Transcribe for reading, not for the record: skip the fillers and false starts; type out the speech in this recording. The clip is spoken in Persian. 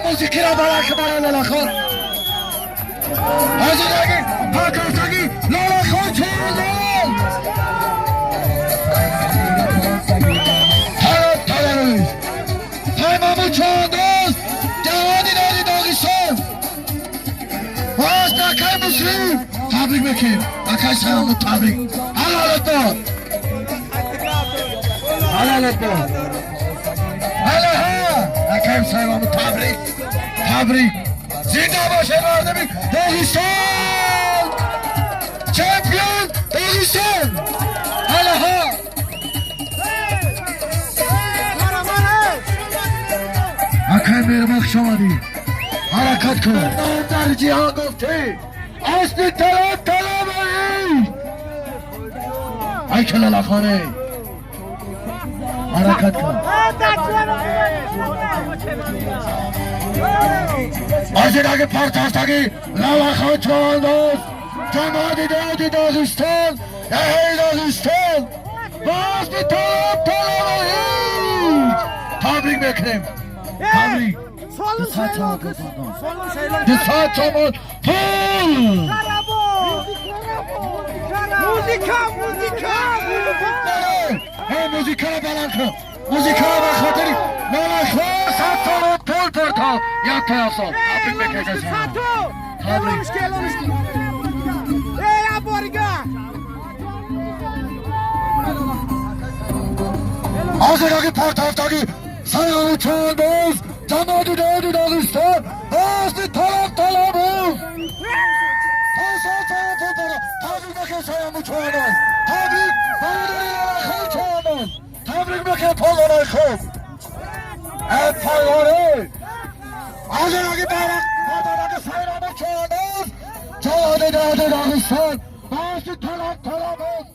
موسیقی را برای برای لالخان از این پاکستانی لالخان چهاران حالت تلویز تایمامو چهانداز جوانی داری داغستان باز نکای مسلم تبریک بکیم نکای سلامو تبریک حلالت باد حلالت باد حالا نکایم سلامو تبریک تبریک زنده باشه مردمی داغستان چمپیون داغستان حالا نکایم میرمخش آمدی حرکت کن در جهان گفته اصلی طلب طلبی ای کلالا خانه حرکت کن از این اگه پرتافتگی لالخان چوانداز جماعت دادی داغستان دهی داغستان باز بی طلب طلبی تبریک بکنیم تبریک دسات چمان پول موزیکا رو بلند کن موزیکا رو بخاطری لالخان ست چمان پول پرتا یک تا افسان تبریک بکشش تبریک از این اگه پرتافتگی سیامو چند باز جماعت دادی داغستان باز طلب طلب بود تبریک بکن سیامو چند باز تبریک برادری لالخان چند باز تبریک بکن پایگانه خوب ای پایگانه از این اگه برادر سیامو چند باز جماعت دادی داغستان باز طلب طلب بود